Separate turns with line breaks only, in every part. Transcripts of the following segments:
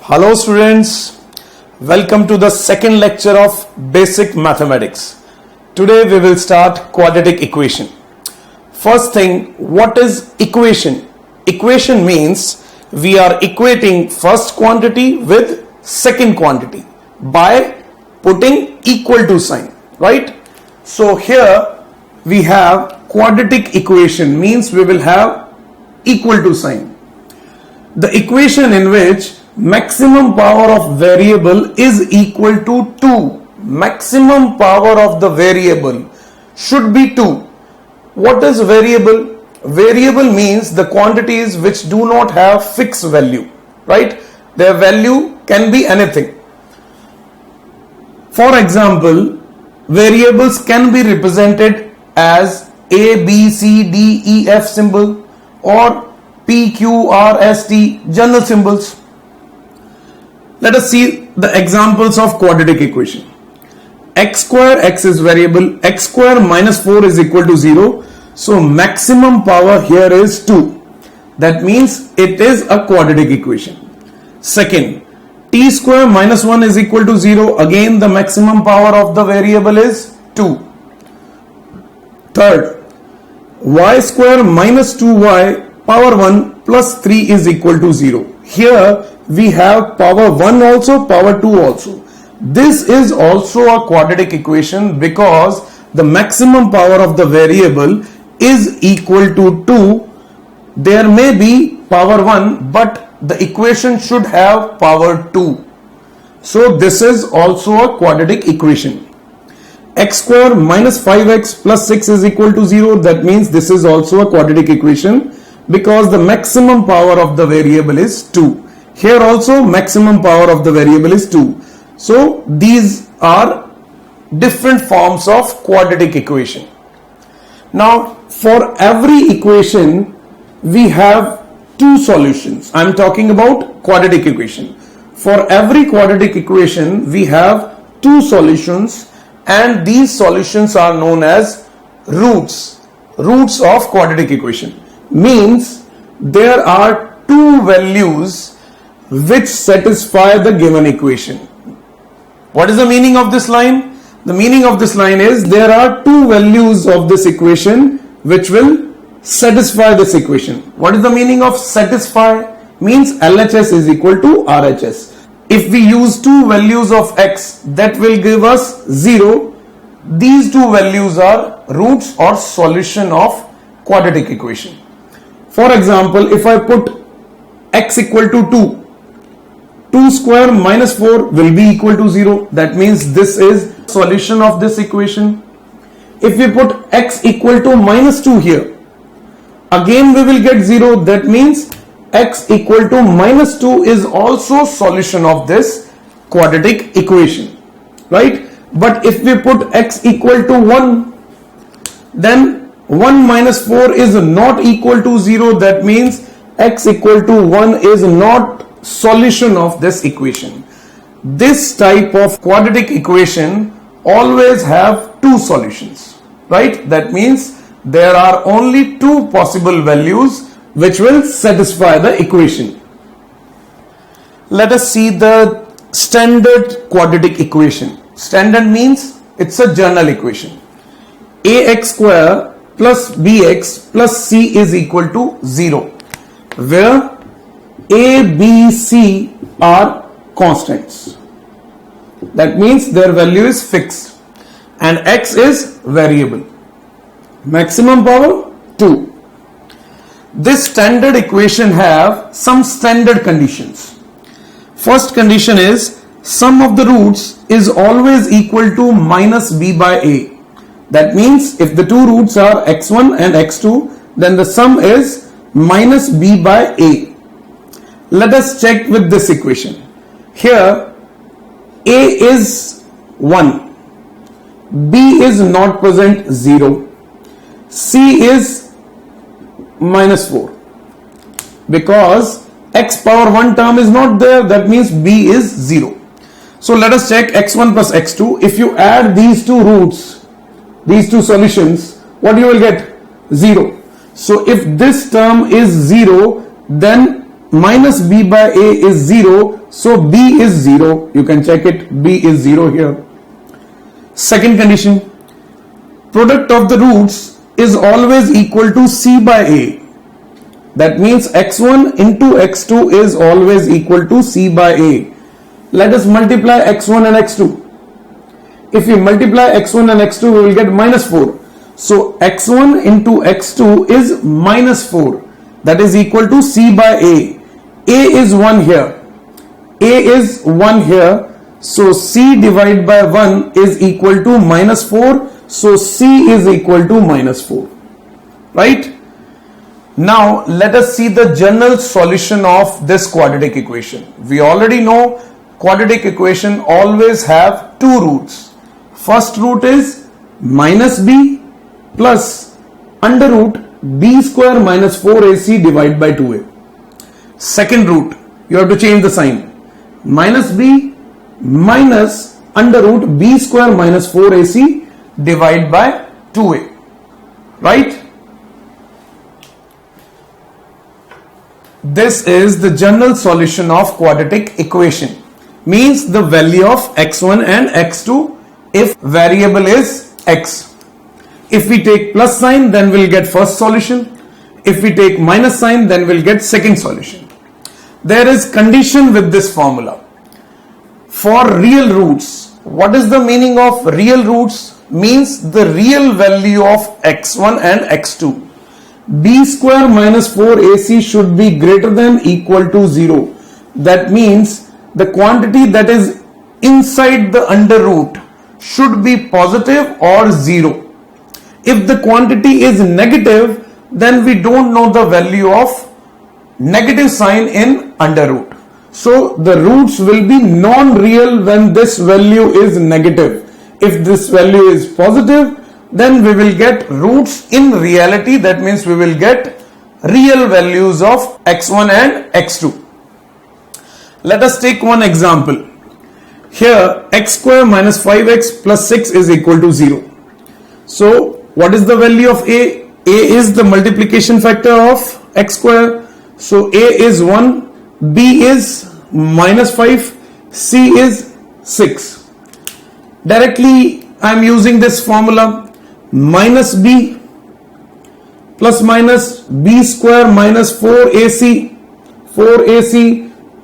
Hello students, welcome to the second lecture of Basic Mathematics. Today we will start quadratic equation. First thing, what is equation? Equation means we are equating first quantity with second quantity by putting equal to sign, right? So here we have quadratic equation means we will have equal to sign. The equation in which maximum power of variable is equal to 2. Maximum power of the variable should be 2. What is variable? Variable means the quantities which do not have fixed value, right? Their value can be anything. For example, variables can be represented as A, B, C, D, E, F symbol or P, Q, R, S, T general symbols. Let us see the examples of quadratic equation. X square, x is variable, x square minus 4 is equal to 0. So maximum power here is 2. That means it is a quadratic equation. Second, t square minus 1 is equal to 0. Again the maximum power of the variable is 2. Third, y square minus 2y power 1 plus 3 is equal to 0. Here we have power 1 also, power 2 also. This is also a quadratic equation because the maximum power of the variable is equal to 2. There may be power 1 but the equation should have power 2. So this is also a quadratic equation. X square minus 5x plus 6 is equal to 0. That means this is also a quadratic equation because the maximum power of the variable is 2. Here also maximum power of the variable is 2. So these are different forms of quadratic equation. Now for every equation we have two solutions. I am talking about quadratic equation. For every quadratic equation we have two solutions and these solutions are known as roots. Roots of quadratic equation means there are two values which satisfy the given equation. What is the meaning of this line? The meaning of this line is there are two values of this equation which will satisfy this equation. What is the meaning of satisfy? Means LHS is equal to RHS. If we use two values of x, that will give us 0. These two values are roots or solution of quadratic equation. For example, if I put x equal to 2, 2 square minus 4 will be equal to 0. That means this is solution of this equation. If we put x equal to minus 2 here, again we will get 0. That means x equal to minus 2 is also solution of this quadratic equation, right? But if we put x equal to 1, then 1 minus 4 is not equal to 0. That means x equal to 1 is not solution of this equation. This type of quadratic equation always have two solutions, right? That means there are only two possible values which will satisfy the equation. Let us see the standard quadratic equation. Standard means it's a general equation. Ax square plus bx plus c is equal to 0, where a, b, c are constants. That means their value is fixed and x is variable. Maximum power 2. This standard equation have some standard conditions. First condition is sum of the roots is always equal to minus b by a. That means if the two roots are x1 and x2, then the sum is minus b by a. Let us check with this equation. Here a is 1, b is not present 0, c is minus 4 because x power 1 term is not there. That means b is 0. So let us check x1 plus x2. If you add these two roots, these two solutions, what you will get? 0. So if this term is 0, then minus b by a is 0, So B is 0. You can check it. B is 0 here. Second condition, product of the roots is always equal to C by A. That means x1 into x2 is always equal to C by A. Let us multiply x1 and x2. If we multiply x1 and x2, we will get minus 4. So x1 into x2 is minus 4. That is equal to C by A. A is 1 here. A is 1 here. So C divided by 1 is equal to minus 4. So C is equal to minus 4. Right? Now let us see the general solution of this quadratic equation. We already know quadratic equation always have two roots. First root is minus b plus under root b square minus 4ac divided by 2a. Second root, you have to change the sign. Minus b minus under root b square minus 4ac divided by 2a. Right? This is the general solution of quadratic equation. Means the value of x1 and x2 if variable is x. If we take plus sign, then we'll get first solution. If we take minus sign, then we'll get second solution. There is condition with this formula. For real roots, what is the meaning of real roots? Means the real value of x1 and x2. B square minus 4ac should be greater than equal to 0. That means the quantity that is inside the under root should be positive or 0. If the quantity is negative, then we don't know the value of negative sign in under root. So the roots will be non-real when this value is negative. If this value is positive, then we will get roots in reality. That means we will get real values of x1 and x2. Let us take one example. Here x square minus 5x plus 6 is equal to 0. So what is the value of a? A is the multiplication factor of x square. So a is 1, b is minus 5, c is 6. Directly I am using this formula. Minus b plus minus b square minus 4ac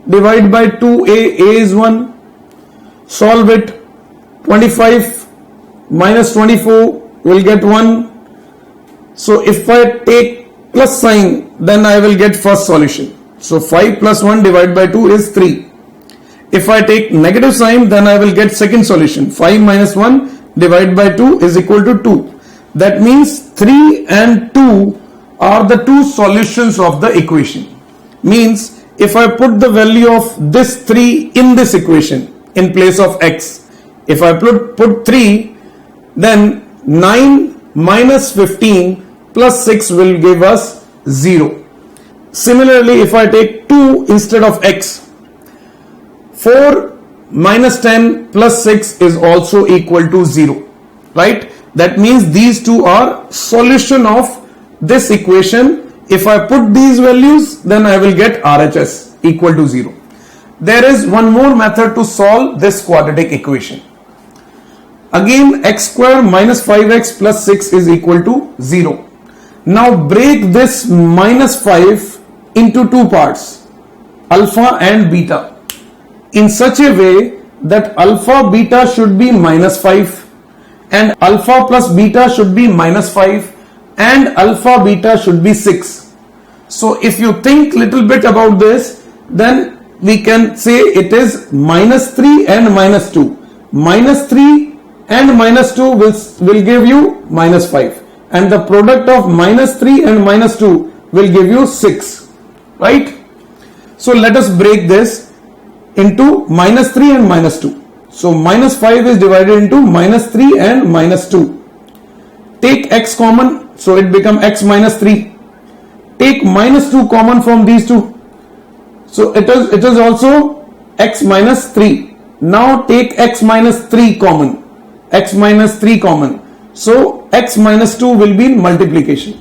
divided by 2a, a is 1. Solve it. 25 minus 24 will get 1. So if I take plus sign, then I will get first solution. So 5 plus 1 divided by 2 is 3. If I take negative sign, then I will get second solution. 5 minus 1 divided by 2 is equal to 2. That means 3 and 2 are the two solutions of the equation. Means if I put the value of this 3 in this equation in place of x, if I put 3, then 9 minus 15 plus 6 will give us 0. Similarly, if I take 2 instead of x, 4 minus 10 plus 6 is also equal to 0. Right? That means these two are solution of this equation. If I put these values, then I will get RHS equal to 0. There is one more method to solve this quadratic equation. Again, x square minus 5x plus 6 is equal to 0. Now break this minus 5 into two parts, alpha and beta, in such a way that alpha beta should be minus 5 and alpha plus beta should be minus 5 and alpha beta should be 6. So if you think little bit about this, then we can say it is minus 3 and minus 2. Minus 3 and minus 2 will give you minus 5, and the product of minus 3 and minus 2 will give you 6. Right? So let us break this into minus 3 and minus 2. So minus 5 is divided into minus 3 and minus 2. Take x common, so it becomes x minus 3. Take minus 2 common from these two. So it is also x minus 3. Now take x minus 3 common. X minus 3 common. So x minus 2 will be in multiplication.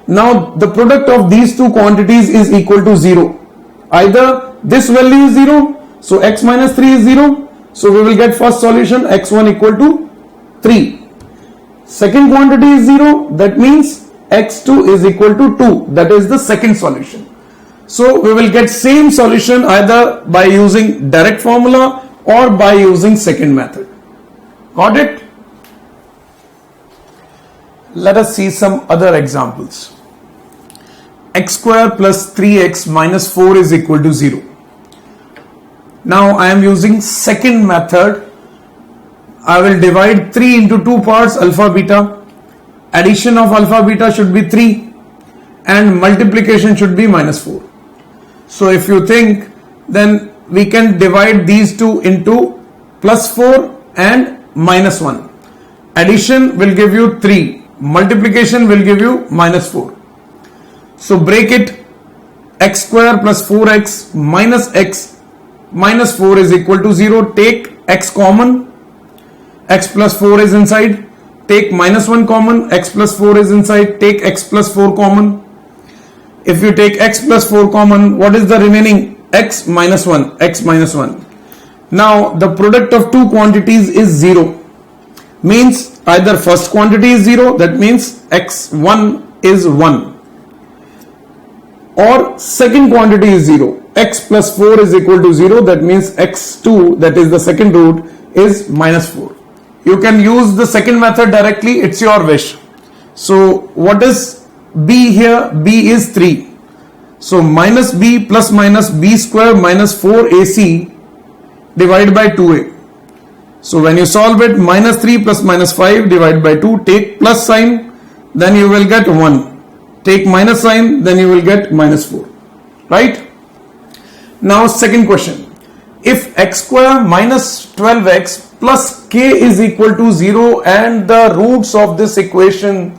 Now the product of these two quantities is equal to 0. Either This value is 0. So x minus 3 is 0. So we will get first solution x1 equal to 3. Second quantity is 0. That means x2 is equal to 2. That is the second solution. So we will get same solution either by using direct formula or by using second method. Got it? Let us see some other examples. X square plus 3x minus 4 is equal to 0. Now I am using second method. I will divide 3 into 2 parts, alpha beta. Addition of alpha beta should be 3 and multiplication should be minus 4. So if you think, then we can divide these two into plus 4 and minus 1. Addition will give you 3. Multiplication will give you minus 4. So break it. X square plus 4x minus x minus 4 is equal to 0. Take x common. X plus 4 is inside. Take minus 1 common. X plus 4 is inside. Take x plus 4 common. If you take x plus 4 common, what is the remaining? X minus 1. X minus 1. Now the product of two quantities is 0. Means either first quantity is 0, that means x1 is 1. Or second quantity is 0. X plus 4 is equal to 0, that means x2, that is the second root, is minus 4. You can use the second method directly, it's your wish. So what is b here? B is 3. So minus b plus minus b square minus 4ac divided by 2a. So when you solve it, minus 3 plus minus 5 divided by 2, take plus sign, then you will get 1. Take minus sign, then you will get minus 4. Right? Now second question. If x square minus 12x plus k is equal to 0 and the roots of this equation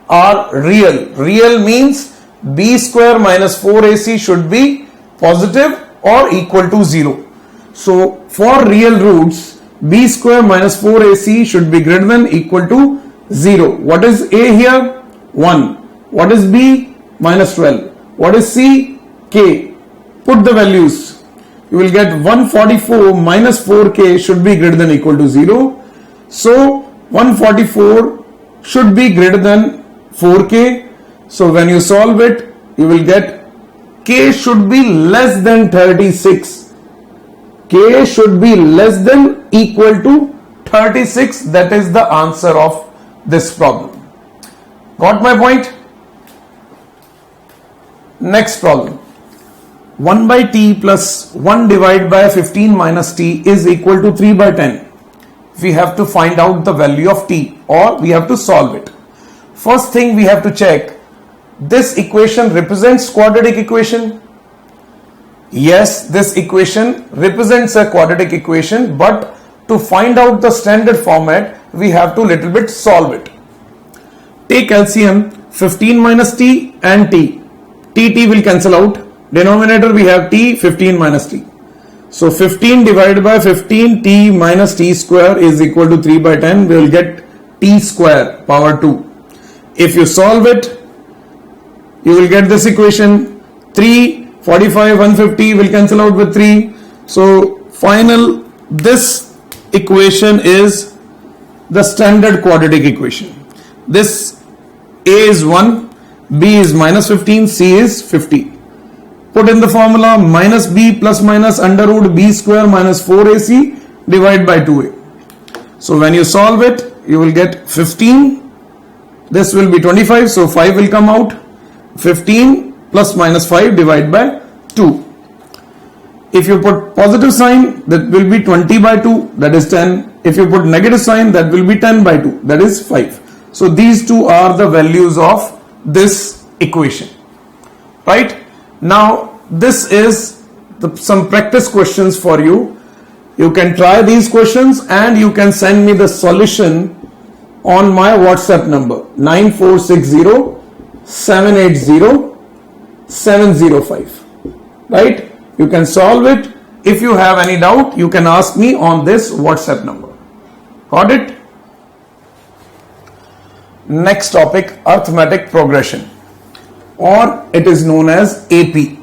are real. Real means b square minus 4ac should be positive or equal to 0. So for real roots, b square minus 4ac should be greater than equal to 0. What is a here? 1. What is b? Minus 12. What is c? K. Put the values. You will get 144 minus 4k should be greater than equal to 0. So 144 should be greater than 4k. So when you solve it, you will get k should be less than 36. K should be less than equal to 36. That is the answer of this problem. Got my point? Next problem. 1 by t plus 1 divided by 15 minus t is equal to 3 by 10. We have to find out the value of t, or we have to solve it. First thing we have to check, this equation represents quadratic equation. Yes, this equation represents a quadratic equation, but to find out the standard format, we have to little bit solve it. Take LCM 15 minus t and t. T will cancel out. Denominator we have t, 15 minus t. So 15 divided by 15 t minus t square is equal to 3 by 10. We will get t square power 2. If you solve it, you will get this equation. 3, 45, 150 will cancel out with 3. So final, this equation is the standard quadratic equation. This a is 1, b is minus 15, c is 50. Put in the formula minus b plus minus under root b square minus 4ac divided by 2a. So when you solve it, you will get 15. This will be 25, so 5 will come out. 15 plus minus 5 divided by 2. If you put positive sign, that will be 20 by 2, that is 10. If you put negative sign, that will be 10 by 2, that is 5. So these two are the values of this equation. Right? Now this is some practice questions for you. You can try these questions and you can send me the solution on my WhatsApp number 9460-780-705. Right? You can solve it. If you have any doubt, you can ask me on this WhatsApp number. Got it? Next topic, arithmetic progression, or it is known as AP.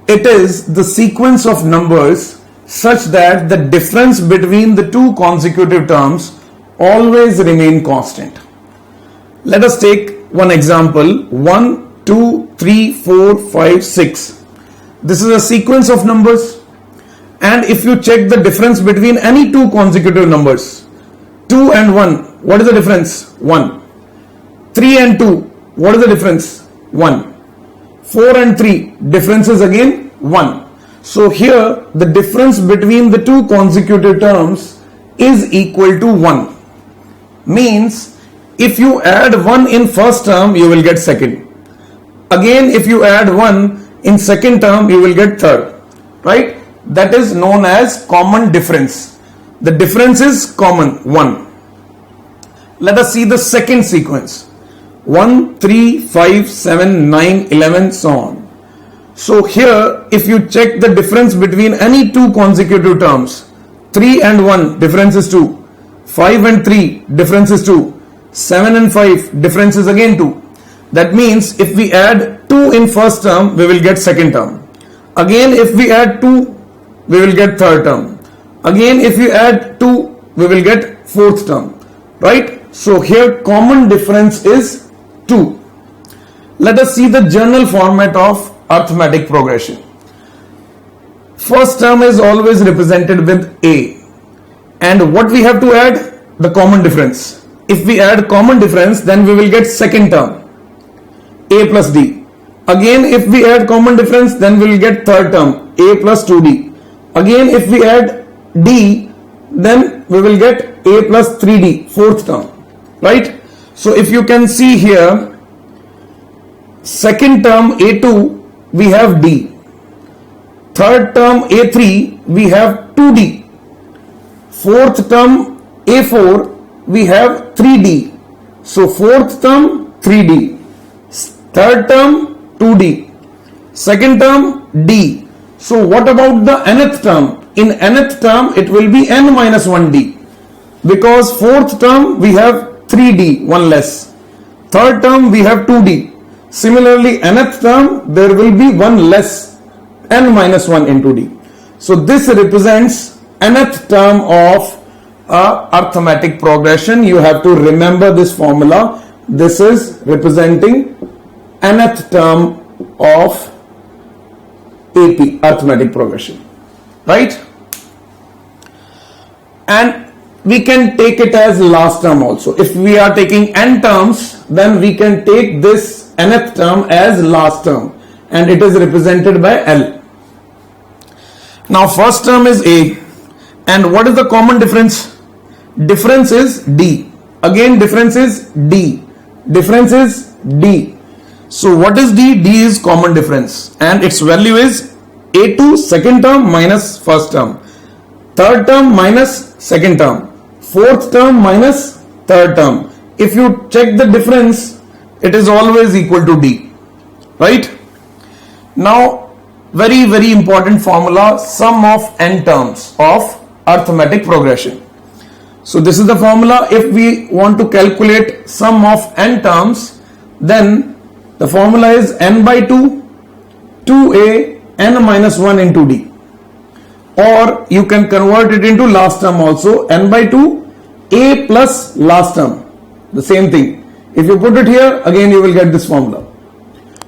it is the sequence of numbers such that the difference between the two consecutive terms always remain constant. Let us take one example, 1, 2, 3, 4, 5, 6. This is a sequence of numbers, and if you check the difference between any two consecutive numbers, 2 and 1, what is the difference? 1. 3 and 2, what is the difference? 1. 4 and 3, difference is again 1. So here the difference between the two consecutive terms is equal to 1. Means if you add 1 in first term, you will get second. Again, if you add 1 in second term, you will get third. Right? That is known as common difference. The difference is common, 1. Let us see the second sequence. 1, 3, 5, 7, 9, 11, so on. So here, if you check the difference between any two consecutive terms, 3 and 1, difference is 2. 5 and 3, difference is 2. 7 and 5, difference is again 2. That means if we add 2 in first term, we will get second term. Again, if we add 2, we will get third term. Again, if we add 2, we will get fourth term. Right? So here common difference is 2. Let us see the general format of arithmetic progression. First term is always represented with A. And what we have to add? The common difference. If we add common difference, then we will get second term, A plus D. Again, if we add common difference, then we will get third term, A plus 2D. Again, if we add D, then we will get A plus 3D, fourth term. Right? So if you can see here, second term A2, we have D. Third term A3, we have 2D. Fourth term A4, we have 3D. So fourth term 3D. Third term 2D. Second term D. So what about the nth term? In nth term, it will be n minus 1D. Because fourth term, we have 3D, one less. Third term, we have 2D. Similarly, nth term, there will be one less, n minus 1 into D. So this represents nth term of arithmetic progression. You have to remember this formula. This is representing nth term of AP, arithmetic progression. Right? And we can take it as last term also. If we are taking n terms, then we can take this nth term as last term, and it is represented by L. Now first term is A, and what is the common difference? Difference is D. Again difference is D. Difference is D. So what is D? D is common difference, and its value is A2 second term minus first term, third term minus second term, fourth term minus third term. If you check the difference, it is always equal to D. Right? Now, very important formula, sum of n terms of arithmetic progression. So this is the formula. If we want to calculate sum of n terms, then the formula is n by 2, 2a, n minus 1 into D. Or you can convert it into last term also, n by 2, a plus last term. The same thing. If you put it here, again you will get this formula.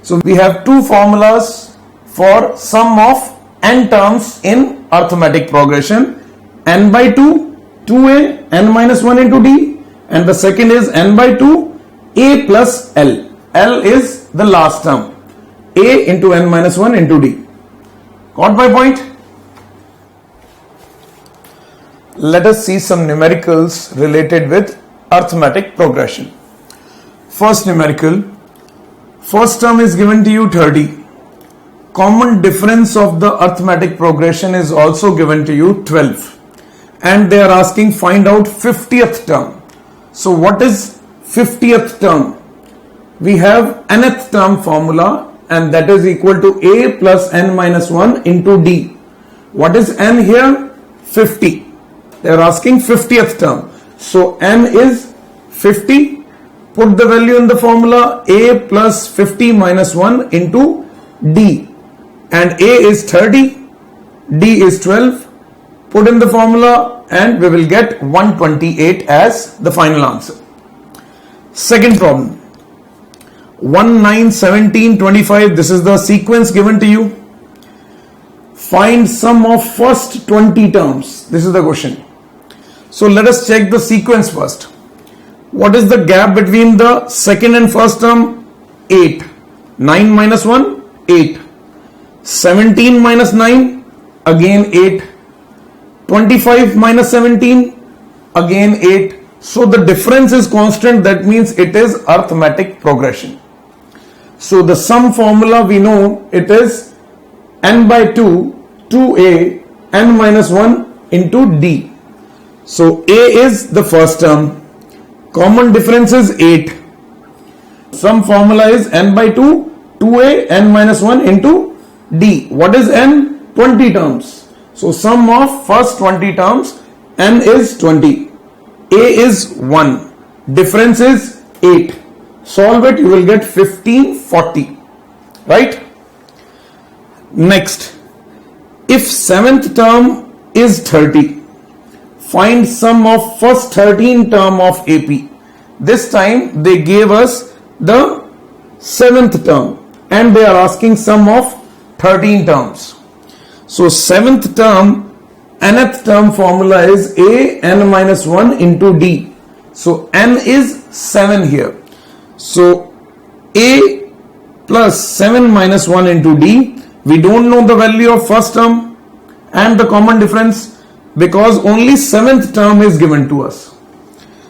So we have two formulas for sum of n terms in arithmetic progression. N by 2, 2a, n minus 1 into D, and the second is n by 2, a plus L. L is the last term, a into n minus 1 into D. Got my point? Let us see some numericals related with arithmetic progression. First numerical, first term is given to you 30. Common difference of the arithmetic progression is also given to you 12. And they are asking find out 50th term. So what is 50th term? We have nth term formula, and that is equal to a plus n minus 1 into D. What is n here? 50. They are asking 50th term. So n is 50. Put the value in the formula, a plus 50 minus 1 into D. and A is 30, D is 12. Put in the formula and we will get 128 as the final answer. Second problem, 1, 9, 17, 25. This is the sequence given to you. Find sum of first 20 terms. This is the question. So let us check the sequence first. What is the gap between the second and first term? 8. 9 minus 1, 8. 17 minus 9, again 8. 25 minus 17, again 8. So the difference is constant, that means it is arithmetic progression. So the sum formula we know it is n by 2, 2a, n minus 1 into d. So a is the first term, common difference is 8. Sum formula is n by 2, 2a, n minus 1 into d. What is n? 20 terms. So sum of first 20 terms, n is 20, a is 1, difference is 8. Solve it, you will get 1540, right? Next, if seventh term is 30, find sum of first 13 term of AP. This time they gave us the seventh term and they are asking sum of 13 terms. So seventh term, nth term formula is a n minus 1 into d. So n is 7 here. So a plus 7 minus 1 into d. We don't know the value of first term and the common difference because only seventh term is given to us.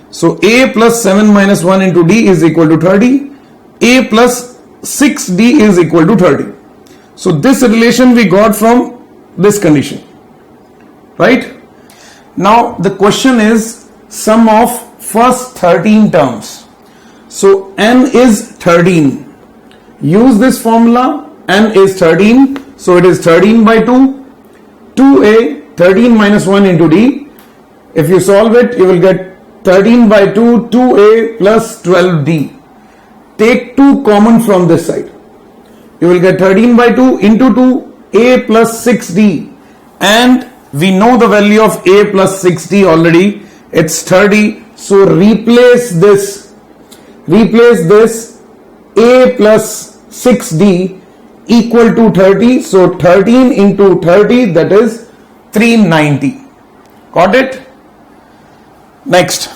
So a plus 7 minus 1 into d is equal to 30. A plus 6d is equal to 30. So this relation we got from this condition, right? Now the question is sum of first 13 terms. So n is 13. Use this formula, n is 13. So it is 13 by 2, 2a, 13 minus 1 into d. If you solve it, you will get 13 by 2, 2a plus 12d. Take 2 common from this side. You will get 13 by 2 into 2, a plus 6d, and we know the value of a plus 6d already, it's 30. So replace this a plus 6d equal to 30. So 13 into 30, that is 390. Got it? Next,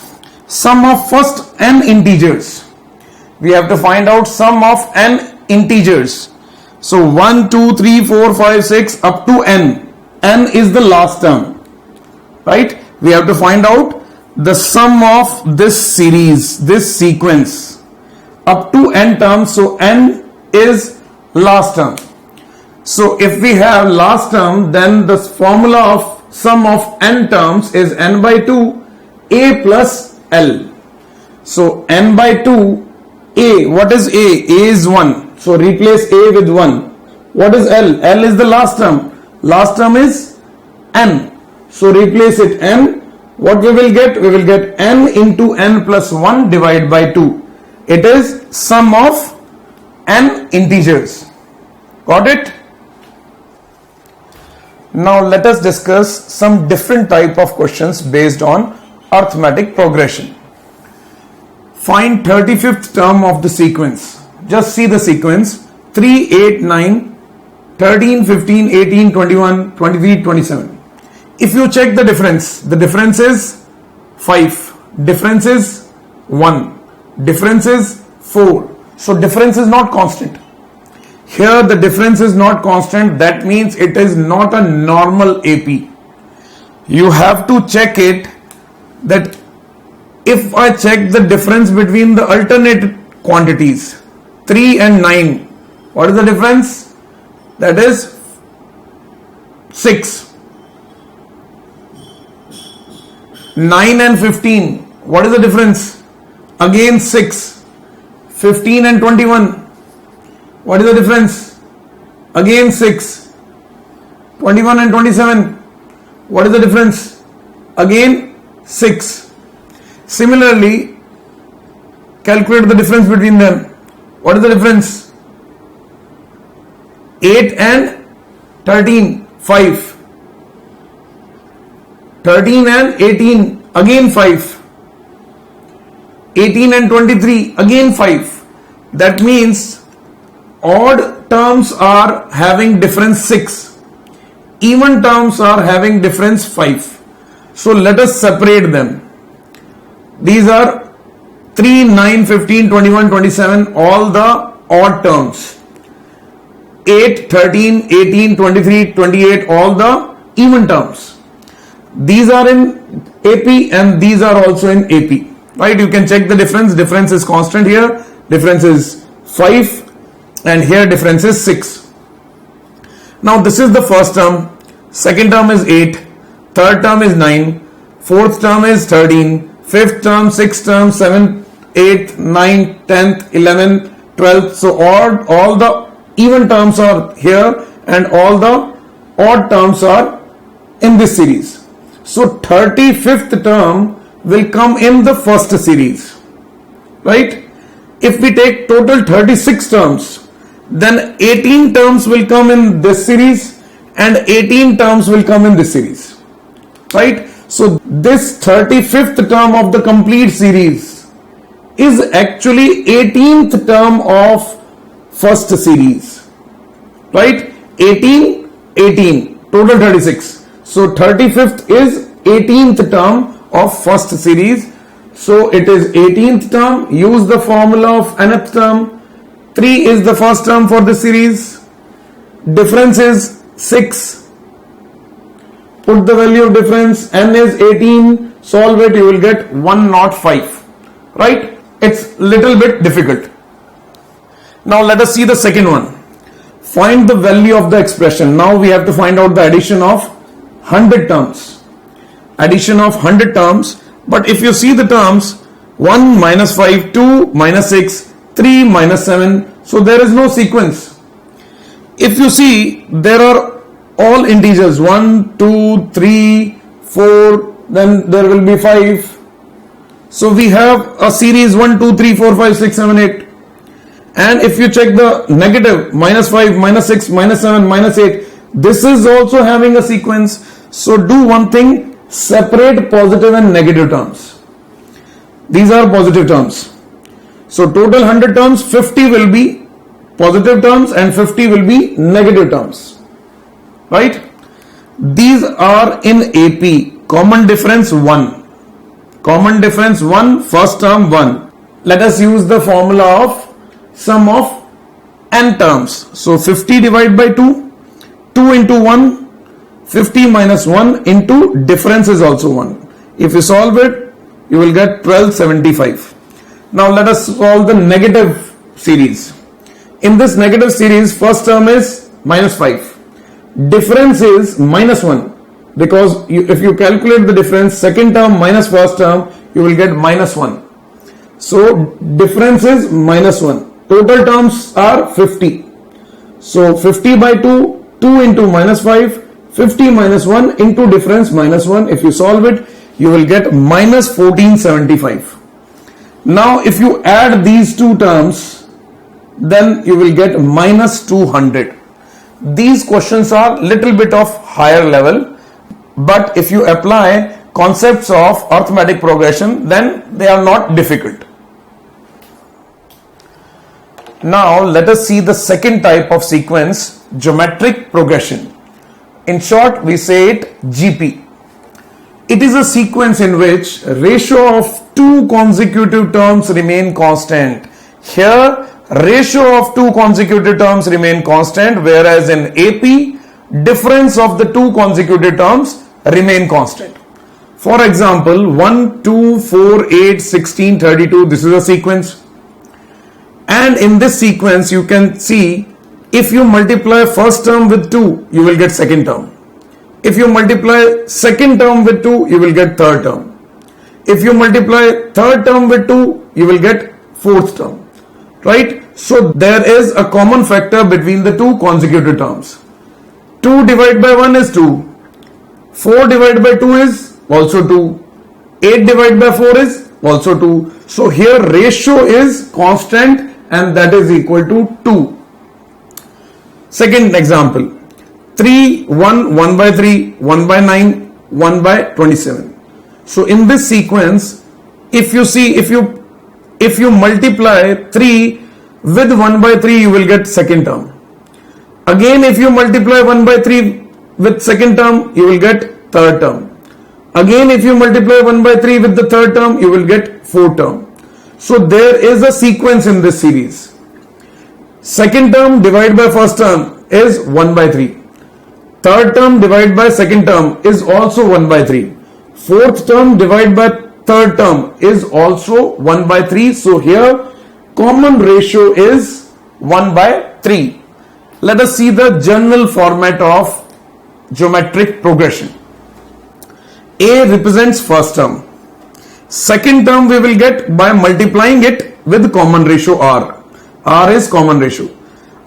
sum of first n integers. We have to find out sum of n integers. So 1, 2, 3, 4, 5, 6 up to n. N is the last term, right? We have to find out the sum of this series, this sequence up to n terms. So n is last term. So if we have last term, then the formula of sum of n terms is n by 2 a plus l. So n by 2 a, what is a? A is 1. So replace a with 1. What is L? L is the last term. Last term is n. So replace it n. What we will get? We will get n into n plus 1 divided by 2. It is sum of n integers. Got it? Now let us discuss some different type of questions based on arithmetic progression. Find 35th term of the sequence. Just see the sequence: 3, 8, 9, 13, 15, 18, 21, 23, 27. If you check the difference is 5, difference is 1, difference is 4. So difference is not constant. Here the difference is not constant, that means it is not a normal AP. You have to check it that if I check the difference between the alternate quantities 3 and 9, what is the difference? That is 6. 9 and 15, what is the difference? Again 6. 15 and 21, what is the difference? Again 6. 21 and 27, what is the difference? Again 6. Similarly, calculate the difference between them. What is the difference? 8 and 13, 5. 13 and 18, again 5. 18 and 23, again 5. That means odd terms are having difference 6. Even terms are having difference 5. So let us separate them. These are 3, 9, 15, 21, 27, all the odd terms. 8, 13, 18, 23, 28, all the even terms. These are in AP and these are also in AP. Right? You can check the difference. Difference is constant here. Difference is 5 and here difference is 6. Now this is the first term. Second term is 8. Third term is 9. Fourth term is 13. Fifth term, sixth term, 7th, 8th, 9th, 10th, 11th, 12th. So all the even terms are here and all the odd terms are in this series. So 35th term will come in the first series, right? If we take total 36 terms, then 18 terms will come in this series and 18 terms will come in this series, right? So this 35th term of the complete series is actually 18th term of first series, right? 18, 18, total 36. So 35th is 18th term of first series. So it is 18th term. Use the formula of nth term. 3 is the first term for the series. Difference is 6. Put the value of difference. N is 18. Solve it. You will get 105. Right? It's little bit difficult. Now let us see the second one. Find the value of the expression. Now we have to find out the addition of 100 terms. Addition of 100 terms, but if you see the terms 1 minus 5, 2 minus 6, 3 minus 7, so there is no sequence. If you see, there are all integers 1, 2, 3, 4, then there will be 5. So we have a series 1, 2, 3, 4, 5, 6, 7, 8. And if you check the negative minus 5, minus 6, minus 7, minus 8, this is also having a sequence. So do one thing. Separate positive and negative terms. These are positive terms. So total 100 terms, 50 will be positive terms and 50 will be negative terms. Right? These are in AP. Common difference 1. Common difference 1, first term 1. Let us use the formula of sum of n terms. So 50 divided by 2, 2 into 1, 50 minus 1 into difference is also 1. If you solve it, you will get 1275. Now let us solve the negative series. In this negative series, first term is minus 5. Difference is minus 1. Because if you calculate the difference, second term minus first term, you will get minus 1. So difference is minus 1. Total terms are 50. So 50 by 2, 2 into minus 5, 50 minus 1 into difference minus 1. If you solve it, you will get minus 1475. Now if you add these two terms, then you will get minus 200. These questions are little bit of higher level, but if you apply concepts of arithmetic progression, then they are not difficult. Now let us see the second type of sequence, geometric progression. In short, we say it GP. It is a sequence in which ratio of two consecutive terms remain constant. Here, ratio of two consecutive terms remain constant, whereas in AP, difference of the two consecutive terms remain constant. For example, 1, 2, 4, 8, 16, 32, this is a sequence. And in this sequence, you can see if you multiply first term with 2, you will get second term. If you multiply second term with 2, you will get third term. If you multiply third term with 2, you will get fourth term. Right? So there is a common factor between the two consecutive terms. 2 divided by 1 is 2. 4 divided by 2 is also 2. 8 divided by 4 is also 2. So here ratio is constant and that is equal to 2. Second example, 3, 1, 1 by 3, 1 by 9, 1 by 27. So in this sequence, if you multiply 3 with 1 by 3, you will get second term. Again, if you multiply 1 by 3 with second term, you will get third term. Again, if you multiply 1 by 3 with the third term, you will get fourth term. So there is a sequence in this series. Second term divided by first term is 1 by 3. Third term divided by second term is also 1 by 3. Fourth term divided by third term is also 1 by 3. So here common ratio is 1 by 3. Let us see the general format of geometric progression. A represents first term. Second term we will get by multiplying it with common ratio R. R is common ratio.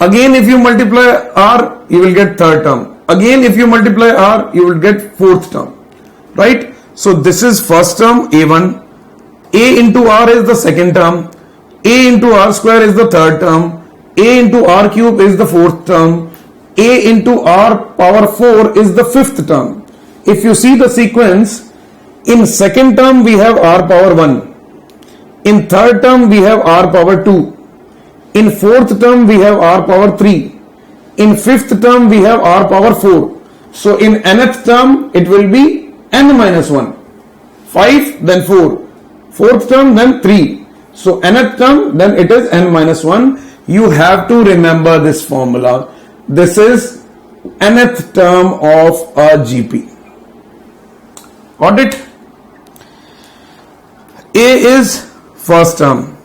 Again, if you multiply R, you will get third term. Again, if you multiply R, you will get fourth term. Right? So this is first term A1. A into R is the second term. A into R square is the third term. A into R cube is the fourth term. A into R power 4 is the fifth term. If you see the sequence, in second term we have R power 1. In third term we have R power 2. In fourth term we have R power 3. In fifth term we have R power 4. So in nth term it will be n minus 1. 5 then 4. Fourth term then 3. So nth term then it is n minus 1. You have to remember this formula. This is nth term of a GP. Got it? A is first term.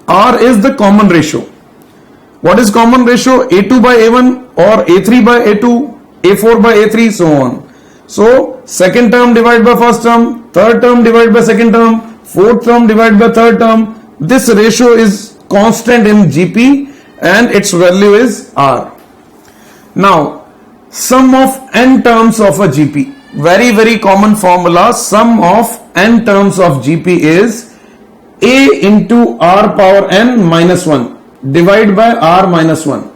R is the common ratio. What is common ratio? A2 by A1 or A3 by A2, A4 by A3, so on. So second term divided by first term, third term divided by second term, fourth term divided by third term. This ratio is constant in GP and its value is R. Now, sum of n terms of a GP. Very common formula. Sum of n terms of GP is A into R power n minus 1 divided by R minus 1.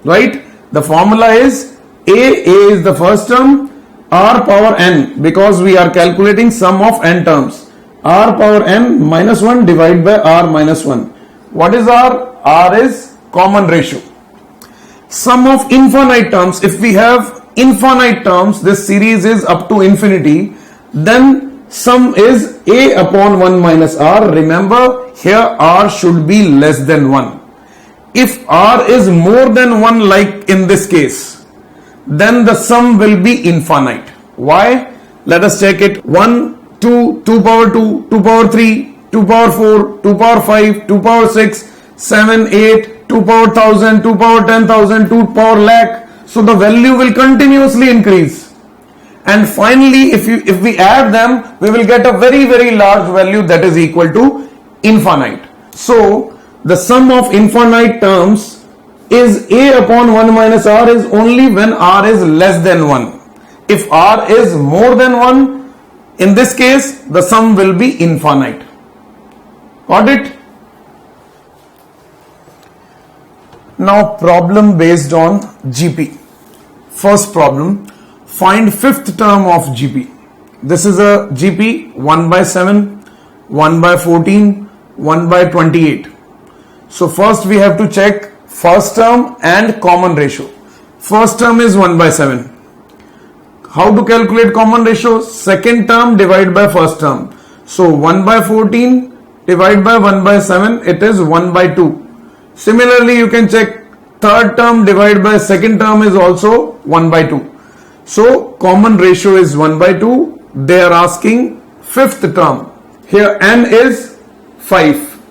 Right? The formula is A is the first term, R power n, because we are calculating sum of n terms. R power n minus 1 divided by R minus 1. What is R? R is common ratio. Sum of infinite terms. If we have infinite terms, this series is up to infinity, then sum is A upon 1 minus R. Remember, here R should be less than 1. If R is more than 1, like in this case, then the sum will be infinite. Why? Let us check it. 1, 2, 2 power 2, 2 power 3, 2 power 4, 2 power 5, 2 power 6, 7, 8, 2 power 1000, 2 power 10,000, 2 power lakh. So the value will continuously increase. And finally, if we add them, we will get a very large value that is equal to infinite. So the sum of infinite terms is A upon 1 minus R is only when R is less than 1. If R is more than 1, in this case, the sum will be infinite. Got it? Now problem based on GP. First problem, find fifth term of GP. This is a GP 1 by 7, 1 by 14, 1 by 28. So first we have to check first term and common ratio. First term is 1 by 7. How to calculate common ratio? Second term divided by first term. So 1 by 14 divided by 1 by 7, it is 1 by 2. Similarly, you can check third term divided by second term is also 1 by 2. So common ratio is 1 by 2. They are asking fifth term. Here n is 5.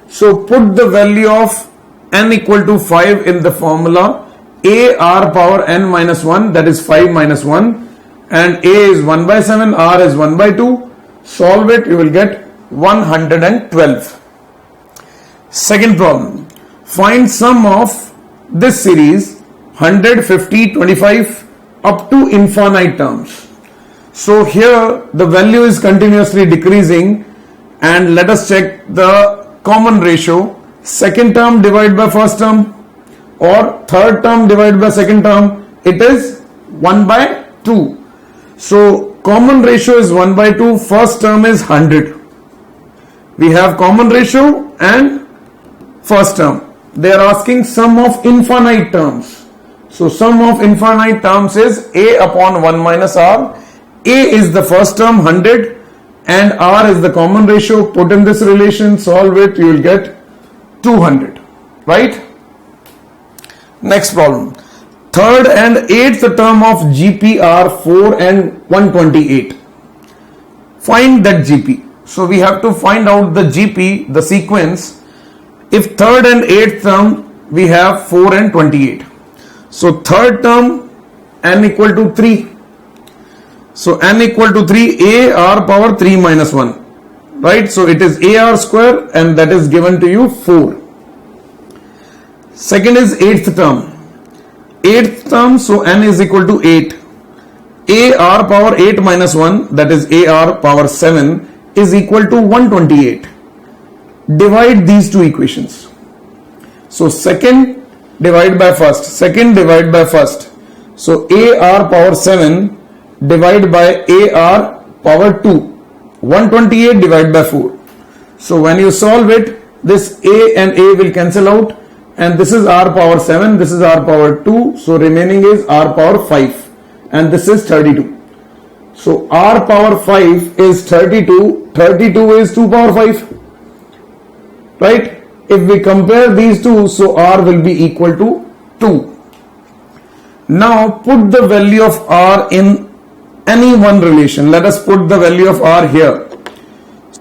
So put the value of n equal to 5 in the formula. A R power n minus 1, that is 5 minus 1. And A is 1 by 7, R is 1 by 2. Solve it, you will get 112. Second problem. Find sum of this series 100, 50, 25 up to infinite terms. So here the value is continuously decreasing, and let us check the common ratio. Second term divided by first term or third term divided by second term, it is 1 by 2. So common ratio is 1 by 2. First term is 100. We have common ratio and first term. They are asking sum of infinite terms. So sum of infinite terms is a upon 1 minus r. A is the first term 100 and r is the common ratio. Put in this relation, solve it, you will get 200. Right? Next problem. Third and eighth term of GP are 4 and 128. Find that GP. So we have to find out the GP, the sequence. If third and eighth term, we have 4 and 28. So third term, n equal to 3. So n equal to 3, a r power 3 minus 1. Right? So it is a r square and that is given to you 4. Second is eighth term. Eighth term, so n is equal to 8. A r power 8 minus 1, that is a r power 7, is equal to 128. Divide these two equations. So second divide by first, second divide by first. So a r power 7 divide by a r power 2. 128 divided by 4. So when you solve it, this a and a will cancel out and this is r power 7, this is r power 2. So remaining is r power 5 and this is 32. So r power 5 is 32, 32 is 2 power 5. Right? If we compare these two, so r will be equal to 2. Now put the value of r in any one relation. Let us put the value of r here.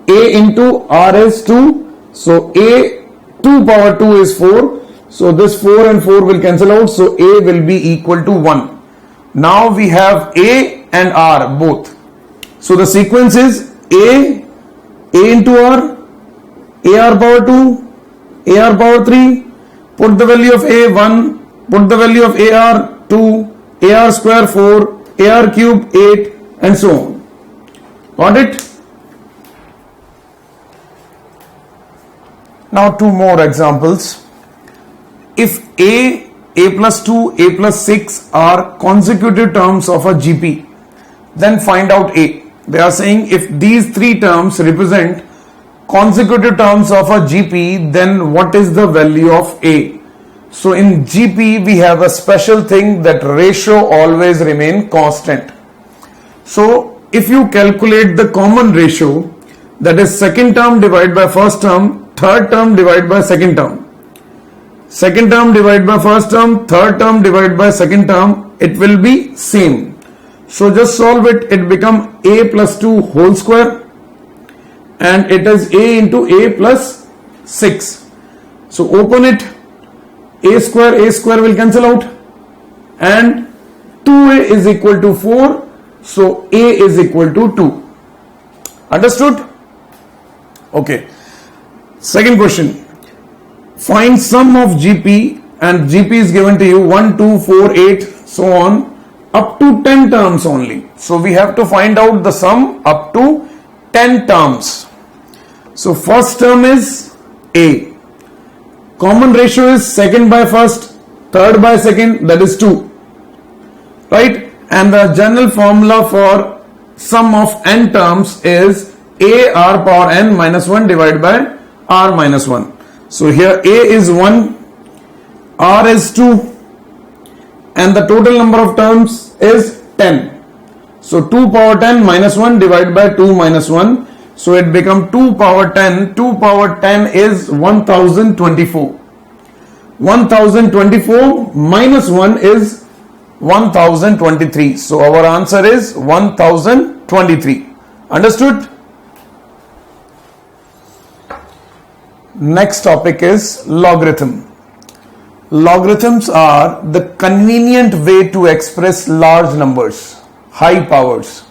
A into r is 2. So a 2 power 2 is 4. So this 4 and 4 will cancel out. So a will be equal to 1. Now we have a and r both. So the sequence is a into r, ar power 2, ar power 3, put the value of a 1, put the value of ar 2, ar square 4, ar cube 8 and so on. Got it? Now two more examples. If a plus 2, a plus 6 are consecutive terms of a GP, then find out a. They are saying if these three terms represent consecutive terms of a GP, then what is the value of a? So in GP we have a special thing that ratio always remain constant. So if you calculate the common ratio, that is second term divided by first term, third term divided by second term, second term divided by first term, third term divided by second term, it will be same. So just solve it. It become a plus 2 whole square and it is a into a plus 6. So open it. A square will cancel out and 2a is equal to 4. So a is equal to 2. Understood? Okay. Second question. Find sum of GP and GP is given to you 1, 2, 4, 8 so on up to 10 terms only. So we have to find out the sum up to 10 terms. So first term is a. Common ratio is second by first, third by second, that is 2. Right? And the general formula for sum of n terms is a r power n minus 1 divided by r minus 1. So here a is 1, r is 2 and the total number of terms is 10. So 2 power 10 minus 1 divided by 2 minus 1. So it becomes 2 power 10. 2 power 10 is 1024. 1024 minus 1 is 1023. So our answer is 1023. Understood? Next topic is logarithm. Logarithms are the convenient way to express large numbers, high powers.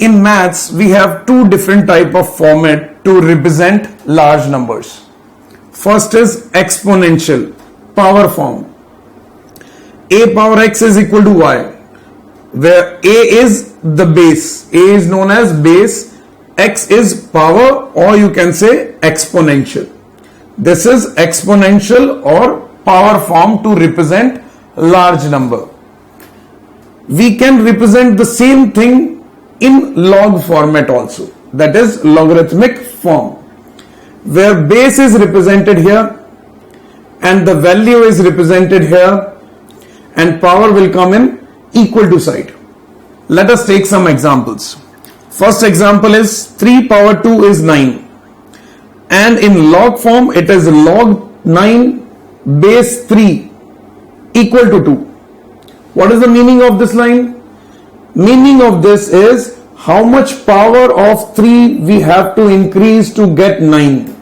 In maths, we have two different type of format to represent large numbers. First is exponential, power form. A power x is equal to y, where a is the base. A is known as base, x is power, or you can say exponential. This is exponential or power form to represent large number. we can represent the same thing in log format also, that is logarithmic form, where base is represented here and the value is represented here and power will come in equal to side. Let us take some examples. First example is 3 power 2 is 9, and in log form it is log 9 base 3 equal to 2. What is the meaning of this line? Meaning of this is how much power of 3 we have to increase to get 9.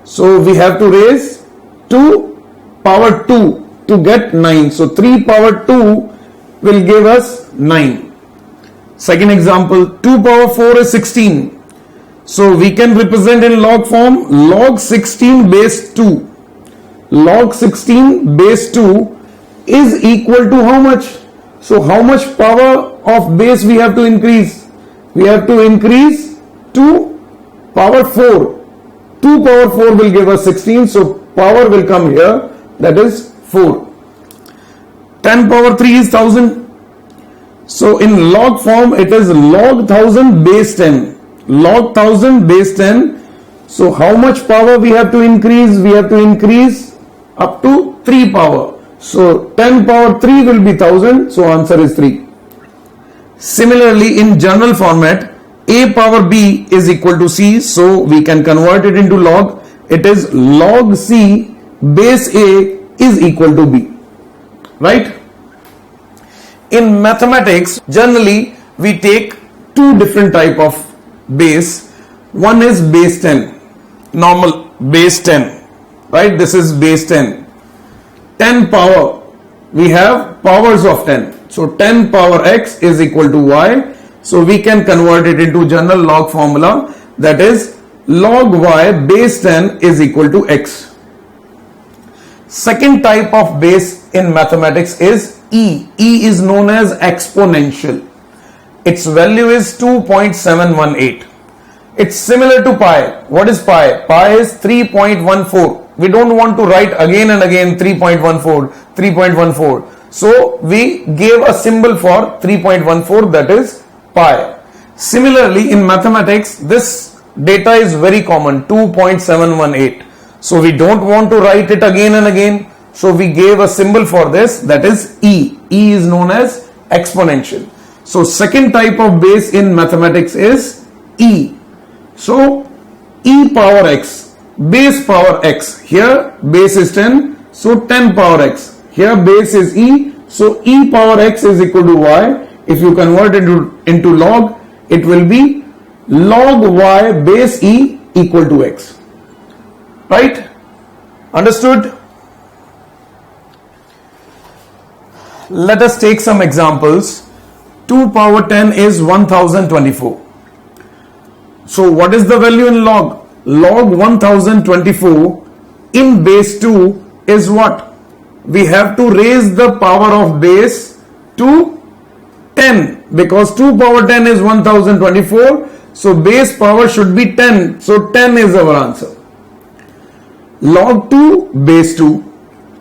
So we have to raise 2 power 2 to get 9. So 3 power 2 will give us 9. Second example, 2 power 4 is 16. So we can represent in log form log 16 base 2. Log 16 base 2 is equal to how much? So how much power of base we have to increase? We have to increase 2 power 4. 2 power 4 will give us 16. So power will come here, that is 4. 10 power 3 is 1000. So in log form it is log 1000 base 10. Log 1000 base 10. So how much power we have to increase? We have to increase up to 3 power. So 10 power 3 will be 1000. So answer is 3. Similarly in general format, a power b is equal to c. So we can convert it into log. It is log c base a is equal to b. Right? In mathematics, generally we take two different type of base. One is base 10, normal base 10, right? This is base 10. 10 power, we have powers of 10. So 10 power x is equal to y. So we can convert it into general log formula, that is log y base 10 is equal to x. Second type of base in mathematics is E. E is known as exponential. Its value is 2.718. It's similar to pi. What is pi? Pi is 3.14. We don't want to write again and again 3.14, 3.14. So we gave a symbol for 3.14, that is pi. Similarly in mathematics, this data is very common, 2.718. So we don't want to write it again and again. So we gave a symbol for this, that is E. E is known as exponential. So second type of base in mathematics is E. So E power x, base power x. Here base is 10, so 10 power x. Here base is E, so E power x is equal to y. If you convert it into log, it will be log y base E equal to x. Right? Understood? Let us take some examples. 2 power 10 is 1024. So what is the value in log? Log 1024 in base 2 is what? We have to raise the power of base to 10, because 2 power 10 is 1024. So base power should be 10. So 10 is our answer. Log 2 base 2.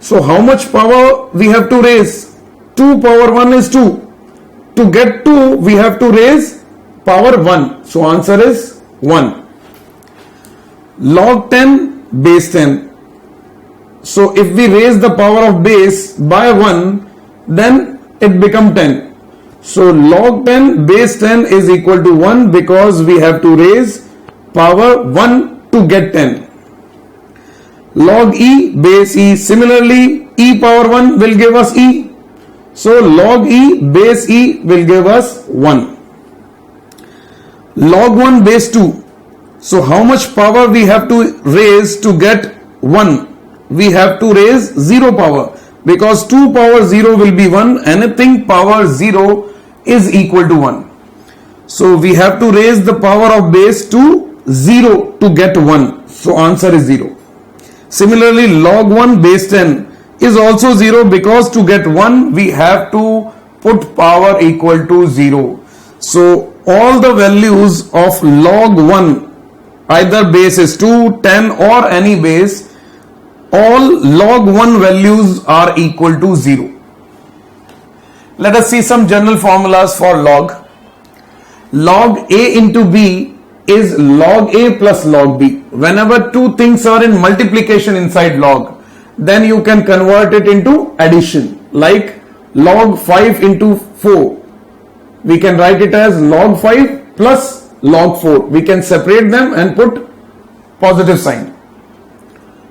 So how much power we have to raise? 2 power 1 is 2. To get 2, we have to raise power 1. So answer is 1. Log 10 base 10. So if we raise the power of base by 1, then it becomes 10. So log 10 base 10 is equal to 1, because we have to raise power 1 to get 10. Log E base E. Similarly, E power 1 will give us E. So log E base E will give us 1. Log 1 base 2. So how much power we have to raise to get 1? We have to raise 0 power, because 2 power 0 will be 1. Anything power 0 is equal to 1. So we have to raise the power of base to 0 to get 1. So answer is 0. Similarly, log 1 base 10 is also 0, because to get 1 we have to put power equal to 0. So all the values of log 1, either base is 2, 10 or any base, all log 1 values are equal to 0. Let us see some general formulas for log. Log A into B is log A plus log B. Whenever two things are in multiplication inside log, then you can convert it into addition. Like log 5 into 4. We can write it as log 5 plus log 4. We can separate them and put positive sign.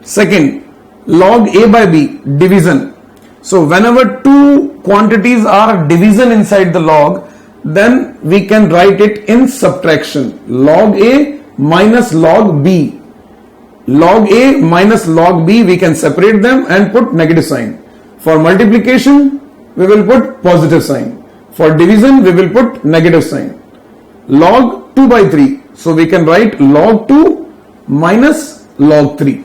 Second, log A by B, division. So whenever two quantities are division inside the log, then we can write it in subtraction. Log A minus log B. Log A minus log B, we can separate them and put negative sign. For multiplication, we will put positive sign. For division, we will put negative sign. Log 2 by 3. So we can write log 2 minus log 3.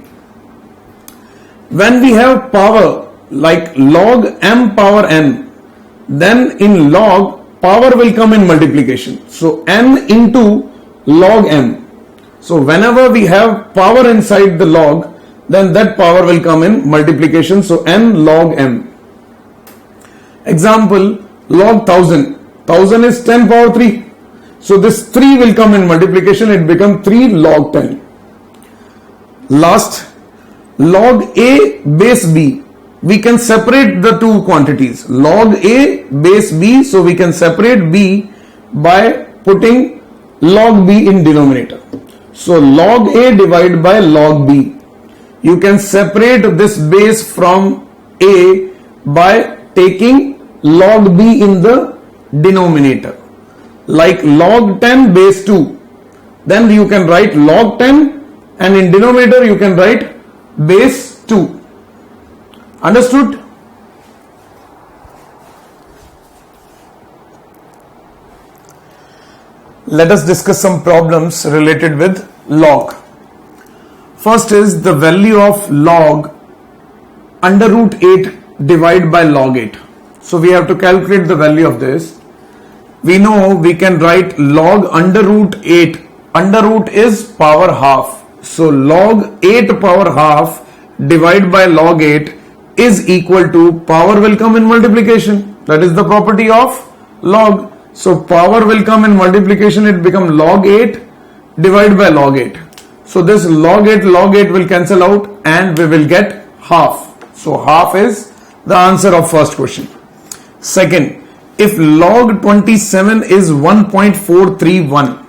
When we have power like log m power n, then in log power will come in multiplication. So n into log m. So whenever we have power inside the log, then that power will come in multiplication. So n log m. Example, log 1000. 1000 is 10 power 3. So this 3 will come in multiplication. It becomes 3 log 10. Last, log A base B. We can separate the two quantities. Log A base B. So we can separate B by putting log B in denominator. So log A divided by log B. You can separate this base from A by taking log B in the denominator. Like log 10 base 2. Then you can write log 10 and in denominator you can write base 2. Understood? Let us discuss some problems related with log. First is the value of log under root 8 divided by log 8. So we have to calculate the value of this. We know we can write log under root 8. Under root is power half. So log 8 power half divided by log 8 is equal to, power will come in multiplication. That is the property of log. So power will come in multiplication. It becomes log 8 divided by log 8. So this log 8 will cancel out and we will get half. So half is the answer of first question. Second, if log 27 is 1.431,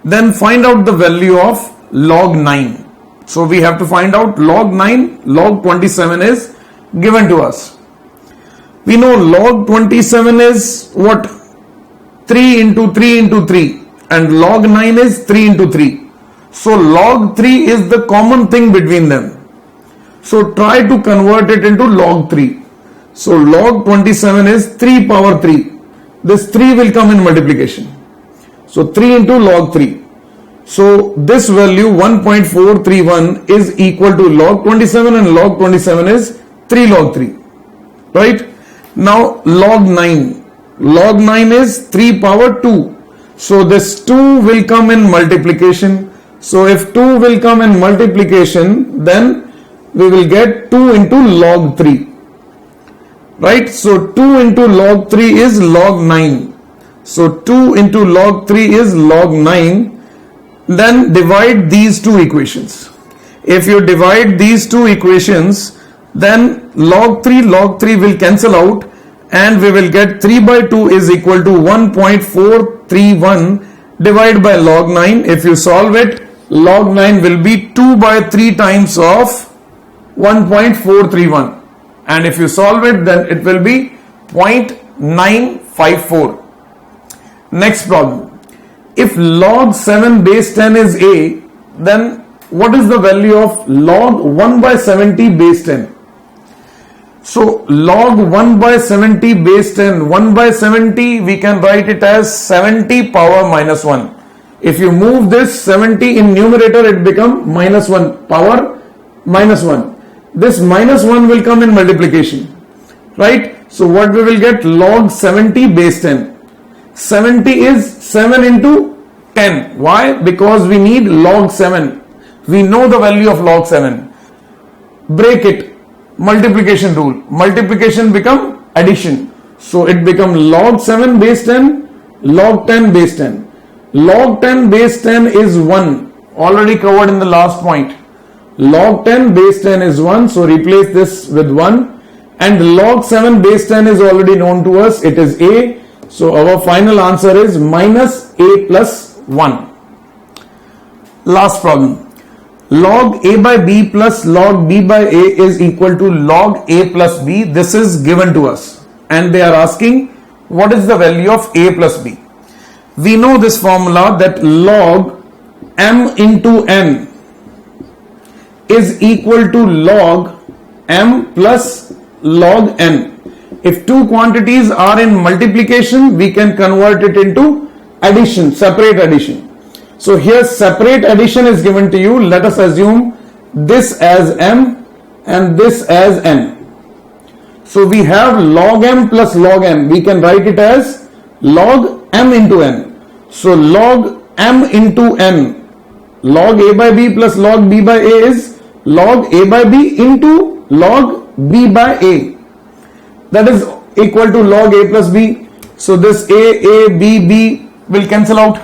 then find out the value of log 9. So we have to find out log 9, log 27 is given to us. We know log 27 is what? 3 into 3 into 3 and log 9 is 3 into 3. So log 3 is the common thing between them. So try to convert it into log 3. So log 27 is 3 power 3. This 3 will come in multiplication. So 3 into log 3. So this value 1.431 is equal to log 27 and log 27 is 3 log 3. Right? Now log 9. Log 9 is 3 power 2. So this 2 will come in multiplication. So if 2 will come in multiplication, then we will get 2 into log 3. Right? So 2 into log 3 is log 9. So 2 into log 3 is log 9. Then divide these two equations. If you divide these two equations, then log 3 will cancel out and we will get 3 by 2 is equal to 1.431 divided by log 9. If you solve it, log 9 will be 2 by 3 times of 1.431. And if you solve it, then it will be 0.954. Next problem. If log 7 base 10 is A, then what is the value of log 1 by 70 base 10? So log 1 by 70 base 10, 1 by 70 we can write it as 70 power minus 1. If you move this 70 in numerator, it becomes minus 1 power minus 1. This minus 1 will come in multiplication. Right? So what we will get? Log 70 base 10. 70 is 7 into 10. Why? Because we need log 7. We know the value of log 7. Break it. Multiplication rule. Multiplication become addition. So it become log 7 base 10, log 10 base 10. Log 10 base 10 is 1, already covered in the last point. Log 10 base 10 is 1, so replace this with 1. And log 7 base 10 is already known to us, it is a. So our final answer is minus a plus 1. Last problem. Log a by b plus log b by a is equal to log a plus b. This is given to us. And they are asking what is the value of a plus b. We know this formula that log m into n is equal to log m plus log n. If two quantities are in multiplication, we can convert it into addition, separate addition. So here separate addition is given to you. Let us assume this as m and this as n. So we have log m plus log n. We can write it as log m into n. So log m into n, log a by b plus log b by a is log a by b into log b by a. That is equal to log a plus b. So this a, b will cancel out.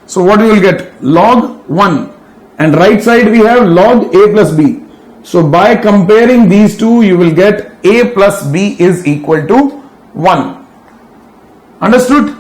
So what we will get? Log 1. And right side we have log a plus b. So by comparing these two, you will get a plus b is equal to 1. Understood?